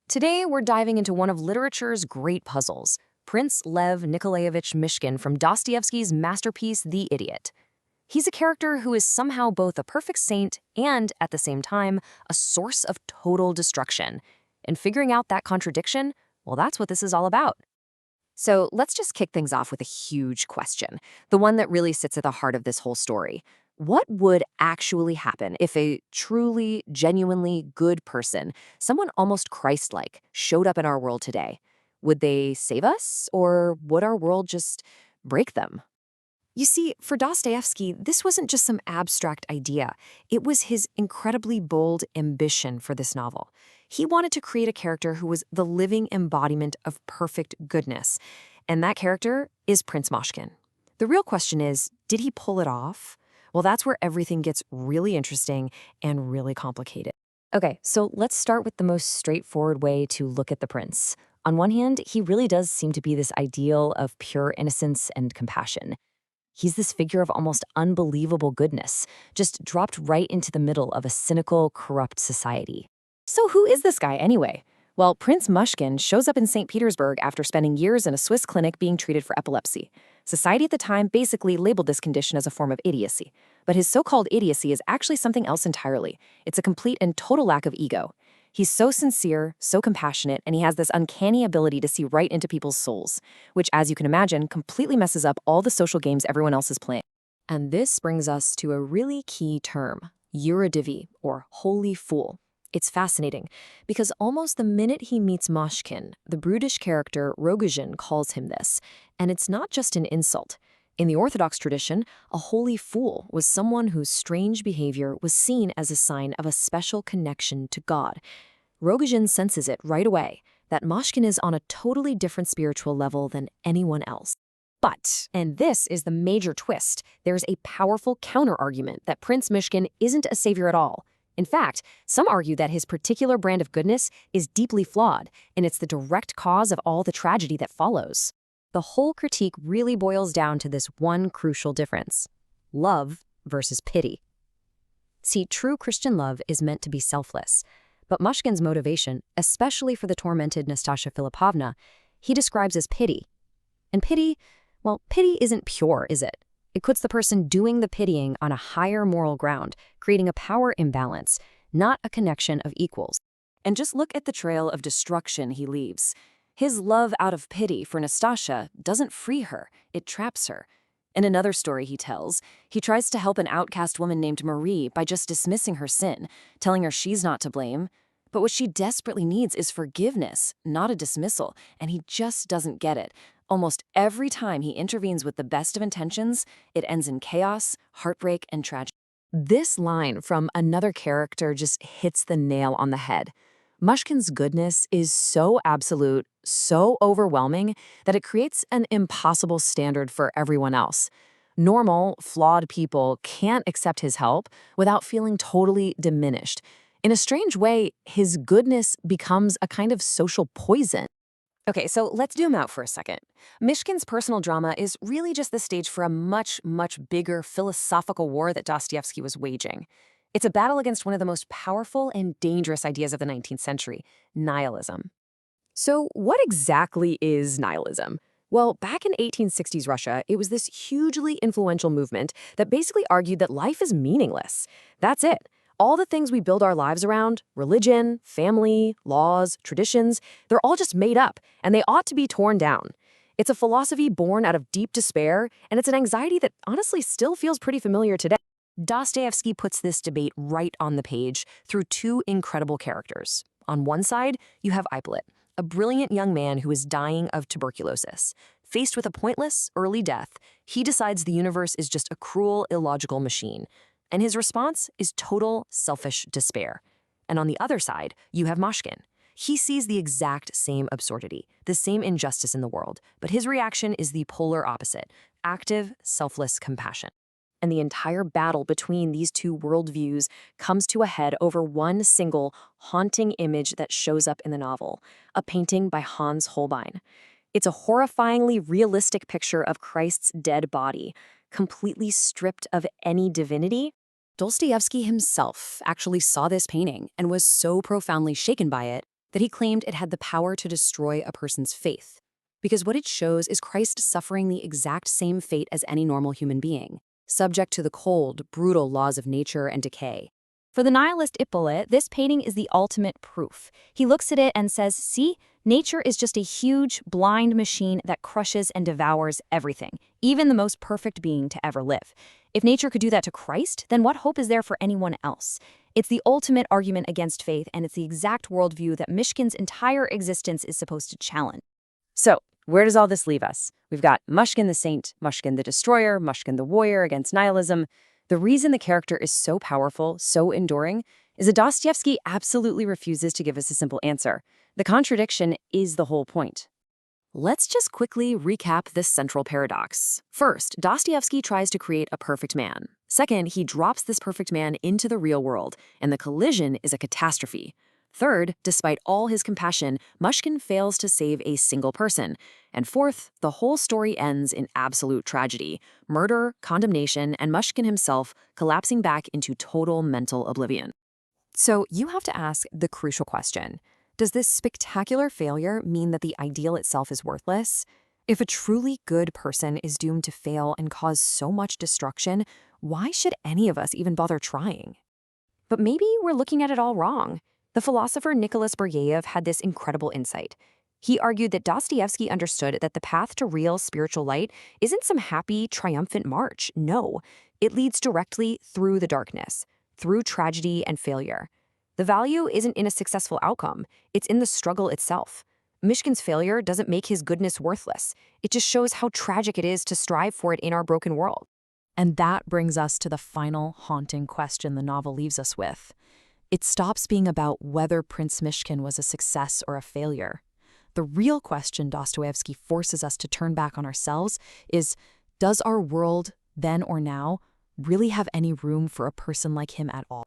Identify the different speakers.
Speaker 1: Today, we're diving into one of literature's great puzzles, Prince Lev Nikolaevich Myshkin from Dostoevsky's masterpiece, The Idiot. He's a character who is somehow both a perfect saint and, at the same time, a source of total destruction. And figuring out that contradiction, well, that's what this is all about. So let's just kick things off with a huge question, the one that really sits at the heart of this whole story. What would actually happen if a truly, genuinely good person, someone almost Christ-like, showed up in our world today? Would they save us, or would our world just break them? You see, for Dostoevsky, this wasn't just some abstract idea. It was his incredibly bold ambition for this novel. He wanted to create a character who was the living embodiment of perfect goodness. And that character is Prince Myshkin. The real question is, did he pull it off? Well, that's where everything gets really interesting and really complicated. Okay, so let's start with the most straightforward way to look at the prince. On one hand, he really does seem to be this ideal of pure innocence and compassion. He's this figure of almost unbelievable goodness, just dropped right into the middle of a cynical, corrupt society. So who is this guy anyway? Well, Prince Myshkin shows up in St. Petersburg after spending years in a Swiss clinic being treated for epilepsy. Society at the time basically labeled this condition as a form of idiocy. But his so-called idiocy is actually something else entirely. It's a complete and total lack of ego. He's so sincere, so compassionate, and he has this uncanny ability to see right into people's souls, which, as you can imagine, completely messes up all the social games everyone else is playing. And this brings us to a really key term, Eurodivi, or holy fool. It's fascinating, because almost the minute he meets Myshkin, the brutish character Rogozhin calls him this, and it's not just an insult. In the Orthodox tradition, a holy fool was someone whose strange behavior was seen as a sign of a special connection to God. Rogozhin senses it right away, that Myshkin is on a totally different spiritual level than anyone else. But, and this is the major twist, there's a powerful counter-argument that Prince Myshkin isn't a savior at all. In fact, some argue that his particular brand of goodness is deeply flawed, and it's the direct cause of all the tragedy that follows. The whole critique really boils down to this one crucial difference: love versus pity. See, true Christian love is meant to be selfless, but Myshkin's motivation, especially for the tormented Nastasya Filipovna, he describes as pity. And pity, well, pity isn't pure, is it? It puts the person doing the pitying on a higher moral ground, creating a power imbalance, not a connection of equals. And just look at the trail of destruction he leaves. His love out of pity for Nastasya doesn't free her, it traps her. In another story he tells, he tries to help an outcast woman named Marie by just dismissing her sin, telling her she's not to blame. But what she desperately needs is forgiveness, not a dismissal, and he just doesn't get it. Almost every time he intervenes with the best of intentions, it ends in chaos, heartbreak, and tragedy. This line from another character just hits the nail on the head. Myshkin's goodness is so absolute, so overwhelming, that it creates an impossible standard for everyone else. Normal, flawed people can't accept his help without feeling totally diminished. In a strange way, his goodness becomes a kind of social poison. Okay, so let's zoom out for a second. Myshkin's personal drama is really just the stage for a much, much bigger philosophical war that Dostoevsky was waging. It's a battle against one of the most powerful and dangerous ideas of the 19th century, nihilism. So what exactly is nihilism? Well, back in 1860s Russia, it was this hugely influential movement that basically argued that life is meaningless. That's it. All the things we build our lives around, religion, family, laws, traditions, they're all just made up, and they ought to be torn down. It's a philosophy born out of deep despair, and it's an anxiety that honestly still feels pretty familiar today. Dostoevsky puts this debate right on the page through two incredible characters. On one side, you have Ippolit, a brilliant young man who is dying of tuberculosis. Faced with a pointless, early death, he decides the universe is just a cruel, illogical machine. And his response is total, selfish despair. And on the other side, you have Myshkin. He sees the exact same absurdity, the same injustice in the world, but his reaction is the polar opposite: active, selfless compassion. And the entire battle between these two worldviews comes to a head over one single, haunting image that shows up in the novel, a painting by Hans Holbein. It's a horrifyingly realistic picture of Christ's dead body, completely stripped of any divinity. Dostoevsky himself actually saw this painting and was so profoundly shaken by it that he claimed it had the power to destroy a person's faith. Because what it shows is Christ suffering the exact same fate as any normal human being, subject to the cold, brutal laws of nature and decay.
Speaker 2: For the nihilist Ippolit, this painting is the ultimate proof. He looks at it and says, see, nature is just a huge, blind machine that crushes and devours everything, even the most perfect being to ever live. If nature could do that to Christ, then what hope is there for anyone else? It's the ultimate argument against faith, and it's the exact worldview that Myshkin's entire existence is supposed to challenge.
Speaker 1: So, where does all this leave us? We've got Myshkin the saint, Myshkin the destroyer, Myshkin the warrior against nihilism. The reason the character is so powerful, so enduring, is that Dostoevsky absolutely refuses to give us a simple answer. The contradiction is the whole point. Let's just quickly recap this central paradox. First, Dostoevsky tries to create a perfect man. Second, he drops this perfect man into the real world, and the collision is a catastrophe. Third, despite all his compassion, Myshkin fails to save a single person. And fourth, the whole story ends in absolute tragedy, murder, condemnation, and Myshkin himself collapsing back into total mental oblivion. So you have to ask the crucial question. Does this spectacular failure mean that the ideal itself is worthless? If a truly good person is doomed to fail and cause so much destruction, why should any of us even bother trying? But maybe we're looking at it all wrong. The philosopher Nicholas Bergyev had this incredible insight. He argued that Dostoevsky understood that the path to real spiritual light isn't some happy, triumphant march. No, it leads directly through the darkness, through tragedy and failure. The value isn't in a successful outcome, it's in the struggle itself. Myshkin's failure doesn't make his goodness worthless. It just shows how tragic it is to strive for it in our broken world.
Speaker 2: And that brings us to the final haunting question the novel leaves us with. It stops being about whether Prince Myshkin was a success or a failure. The real question Dostoevsky forces us to turn back on ourselves is, does our world, then or now, really have any room for a person like him at all?